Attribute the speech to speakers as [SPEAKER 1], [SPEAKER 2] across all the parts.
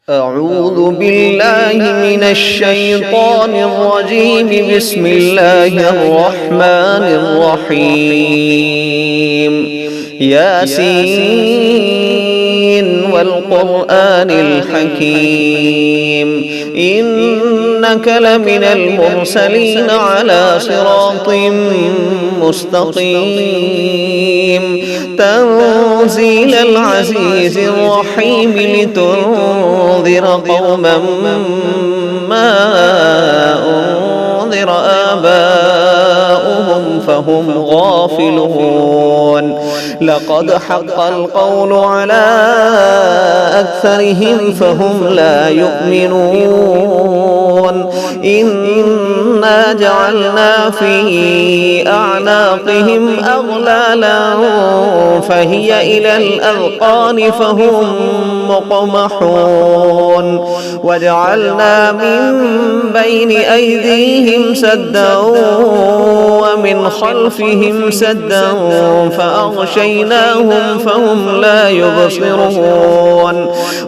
[SPEAKER 1] أعوذ بالله من الشيطان الرجيم. بسم الله الرحمن الرحيم. ياسين والقرآن الحكيم، إنك لمن المرسلين على صراط مستقيم. تنزيل العزيز الرحيم، لتنذر قوما ما أنذر آباؤهم فهم غافلون. لقد حق القول على أكثرهم فهم لا يؤمنون. إنا جعلنا في أعناقهم أغلالا فهي إلى الأذقان فهم مقمحون. وجعلنا من بين أيديهم سدا ومن خلفهم سدا فأغشيناهم فهم لا يبصرون.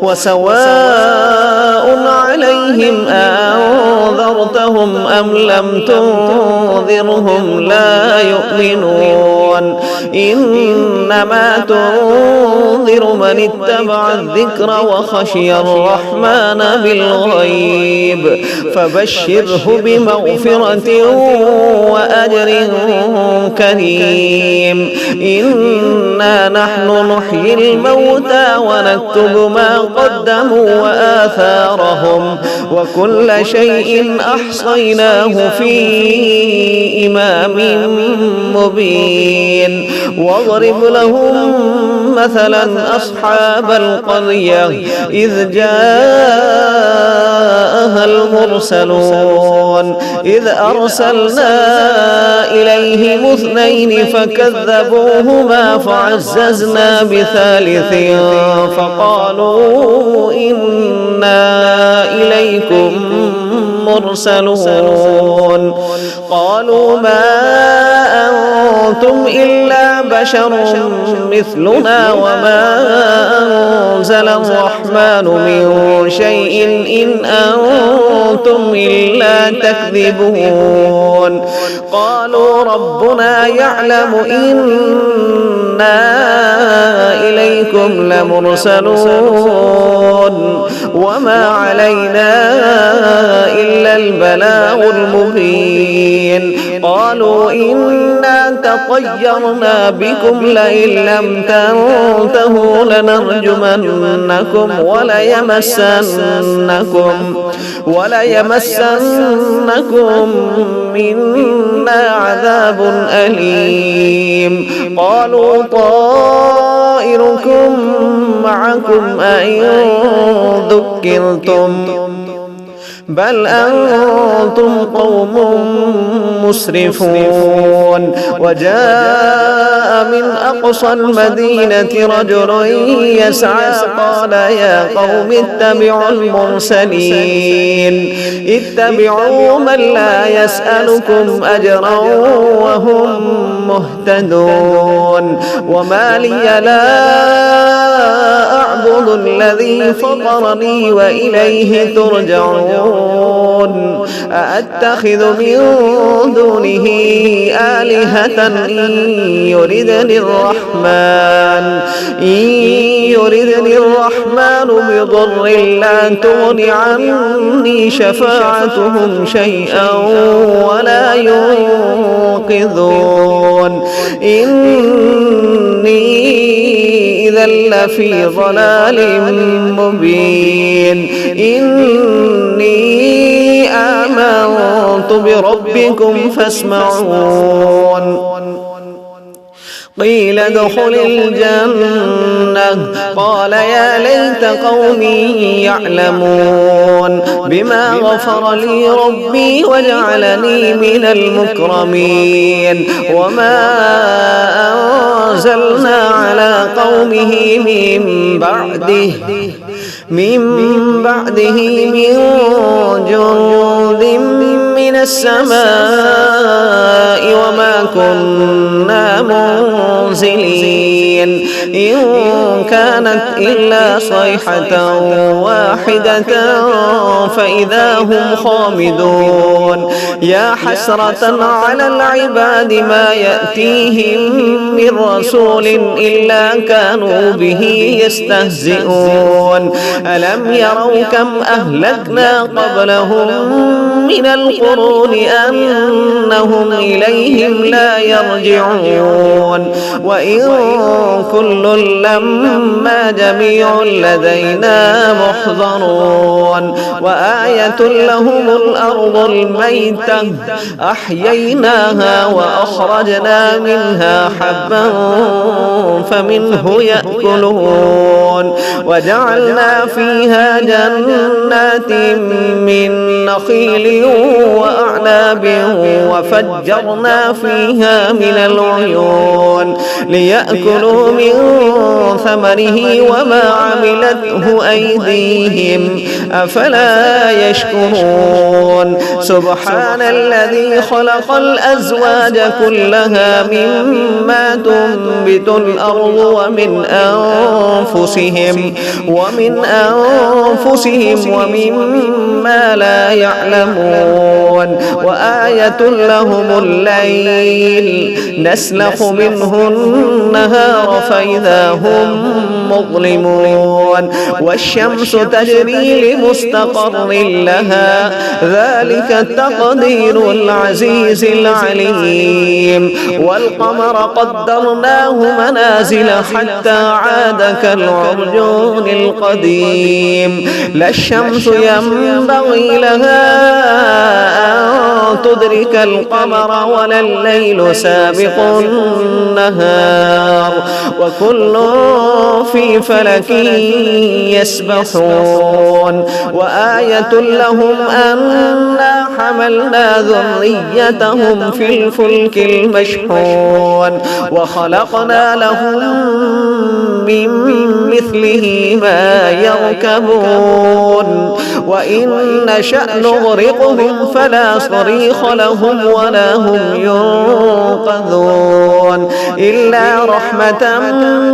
[SPEAKER 1] وسواء عليهم أنذرتهم أم لم تنذرهم لا يؤمنون. إنما تنذر من اتبع الذكر وخشي الرحمن بالغيب، فبشره بمغفرة وأجر كريم. إنا نحن نحيي الموتى ونكتب ما قدموا وآثارهم، وكل شيء أحصيناه في إمام مبين. واضرب لهم مثلا أصحاب القرية إذ جاءها المرسلون، إذ أرسلنا إليهم اثنين فكذبوهما فعززنا بثالث فقالوا إنا إليكم مرسلون. قالوا ما أنتم إلا بشر مثلنا وما أنزل الرحمن من شيء إن أنتم إلا تكذبون. قالوا ربنا يعلم إنا إليكم لمرسلون وما علينا إلا البلاغ المبين. قالوا إنا تطيرنا بكم لئن لم تنتهوا لنرجمنكم وليمسنكم منا عذاب أليم. قالوا طائركم معكم أئن ذكرتم بل أنتم قوم مسرفون. وجاء من أقصى المدينة رجل يسعى قال يا قوم اتبعوا المرسلين، اتبعوا من لا يسألكم أجرا وهم مهتدون. وما لي لا أعبد الذي فطرني وإليه ترجعون. أأتخذ من دونه آلهة إن يردني الرحمن بضر لا تغن عني شفاعتهم شيئا ولا ينقذون. إني إذا لفي ضلال مبين. إني آمنت بربكم فاسمعون. قيل ادخل الجنة قال يا ليت قومي يعلمون بما غفر لي ربي وجعلني من المكرمين. وما أنزلنا على قومه من بعده من جند من السماء وما كنا منزلين إن كانت إلا صيحة واحدة فإذا هم خامدون يا حسرة على العباد ما يأتيهم من رسول إلا كانوا به يستهزئون ألم يروا كم أهلكنا قبلهم من القرون أنهم إليهم لا يرجعون وإن كل لما جميع لدينا محضرون وآية لهم الأرض الميتة أحييناها وأخرجنا منها حبا فمنه يأكلون وجعلنا فيها جنات من نخيل وأعناب وفجرنا فيها من العيون ليأكلوا من ثمره وما عملته أيديهم أفلا يشكرون سبحان الذي خلق الأزواج كلها مما تنبت الأرض ومن أنفسهم ومما لا يعلمون وآية لهم الليل نسلخ منه النهار فإذا هم مظلمون والشمس تجري لمستقر لها ذلك تقدير العزيز العليم والقمر قدرناه منازل حتى عاد كالعرجون القديم لا الشمس ينبغي لها أن تدرك القمر ولا الليل سابق النهار وكل في فلك يسبحون وآية لهم أنا حملنا ذريتهم في الفلك المشحون وخلقنا لهم من مثله ما يركبون وإن نشأ نغرقهم فلا صريخ لهم ولا هم ينقذون إلا رحمة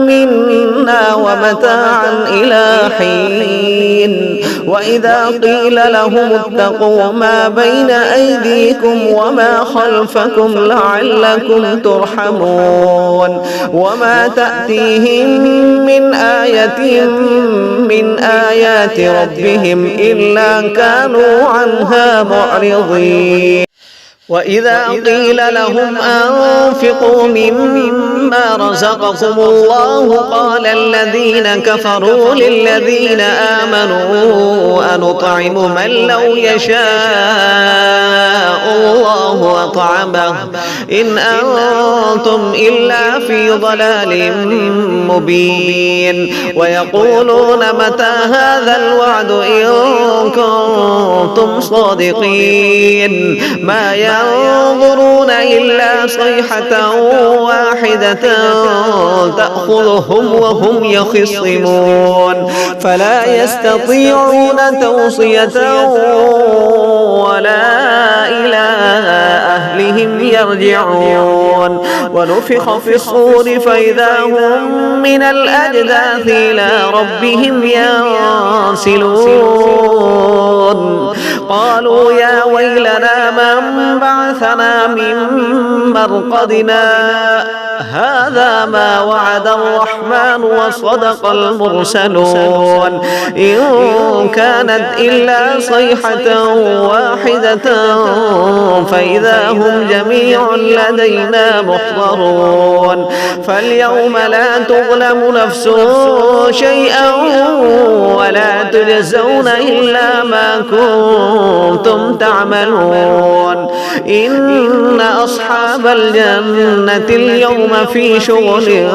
[SPEAKER 1] منا ومتاعا إلى حين وإذا قيل لهم اتقوا ما بين أيديكم وما خلفكم لعلكم ترحمون وما تأتيهم من آية من آيات ربهم إلا كانوا عنها معرضين وإذا قيل لهم أنفقوا مما رزقكم الله قال الذين كفروا للذين آمنوا أنطعم من لو يشاء الله أطعمه إن أنتم إلا في ضلال مبين ويقولون متى هذا الوعد إن كنتم صادقين ما ينظرون إلا صيحة واحدة تأخذهم وهم يخصمون فلا يستطيعون توصية ولا إلى أهلهم يرجعون ونفخ في الصور فإذا هم من الأجداث إلى ربهم ينسلون قالوا يا ويلنا من بعثنا من مرقدنا هذا ما وعد الرحمن وصدق المرسلون إن كانت إلا صيحة واحدة فإذا هم جميع لدينا محضرون فاليوم لا تظلم نفس شيئا ولا تجزون إلا ما كنتم تعملون إن أصحاب الجنة اليوم في شغل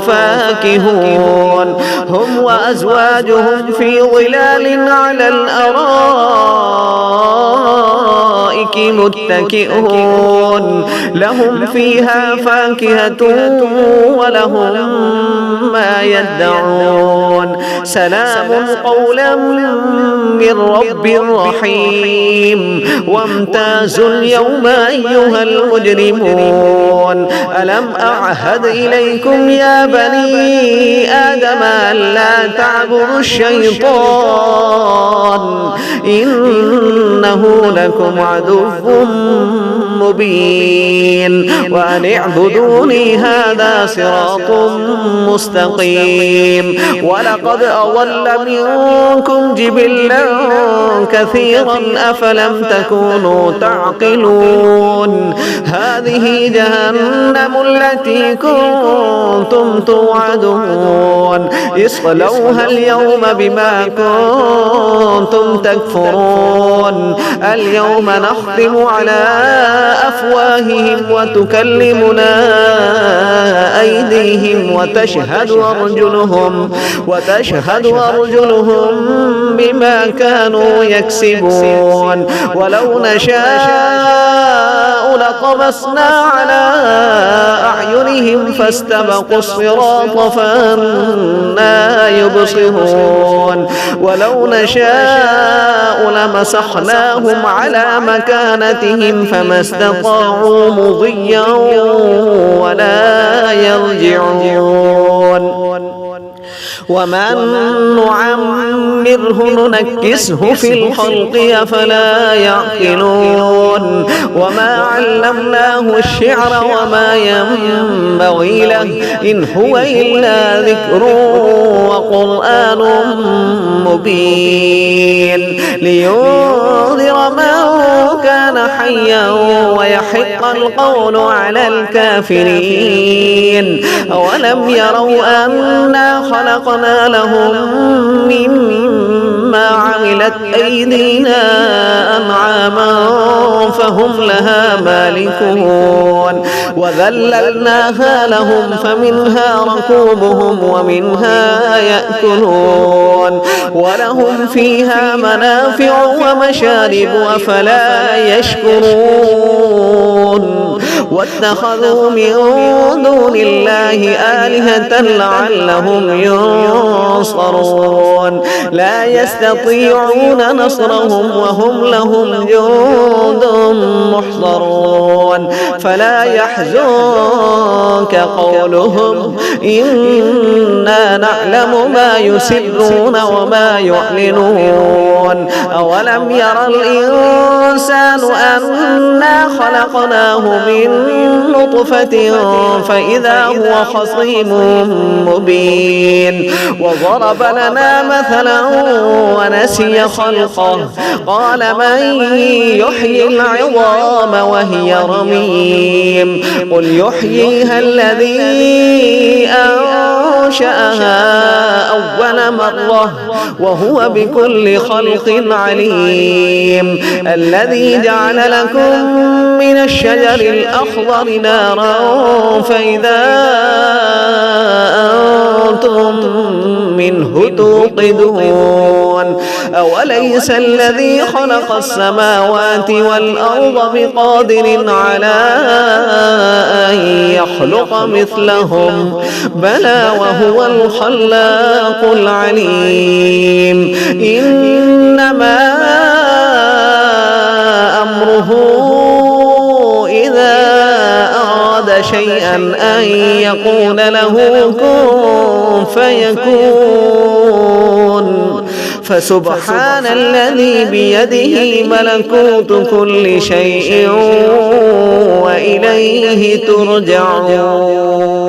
[SPEAKER 1] فاكهون هم وأزواجهم في ظلال على الأرائك الأرائك متكئون لهم فيها فاكهة ولهم ما يدعون سلام قولا من رب رحيم وامتازوا اليوم أيها المجرمون ألم أعهد إليكم يا بني آدم ألا تعبدوا الشيطان إنه لكم عدو مبين وأن اعبدوني هذا صراط مستقيم ولقد أضل منكم جبلا كثيرا أفلم تكونوا تعقلون هذه جهنم التي كنتم توعدون اصلوها اليوم بما كنتم تكفرون اليوم نختم على أفواههم وتكلمنا أيديهم وتشهد أرجلهم بما كانوا يكسبون ولو نشاء لطمسنا على أعينهم فاستبقوا الصراط فأنى يبصرون ولو نشاء لمسخناهم على مكانتهم فما استطاعوا مضيا ولا يرجعون ومن نعمره ننكسه في الخلق أفلا يعقلون وما علمناه الشعر وما ينبغي له إن هو إلا ذكر وقرآن مبين لينذر من كان حيا ويحق القول على الكافرين أولم يروا أنا خلقنا لهم مما عملت أيدينا أنعاما فهم لها مالكون وذللناها لهم فمنها ركوبهم ومنها يأكلون ولهم فيها منافع ومشارب أفلا يشكرون واتخذوا من دون الله آلهة لعلهم ينصرون لا يستطيعون نصرهم وهم لهم جند محضرون فلا يحزنك قولهم إنا نعلم ما يسرون وما يعلنون أولم ير الإنسان أنا خلقناه من نطفة فإذا هو خصيم مبين وضرب لنا مثلا ونسي خلقه قال من يحيي العظام وهي رميم قل يحييها الذي أنشأها أول مرة وهو بكل خلق عليم الذي جعل لكم من الشجر الأخضر نارا فإذا أنتم منه توقدون أوليس الذي خلق السماوات والأرض بقادر على أن يخلق مثلهم بلى وهو الخلاق العليم إنما أمره إذا أراد شيئا أن يقول له كن فيكون فسبحان الذي بيده ملكوت كل شيء وإليه ترجعون.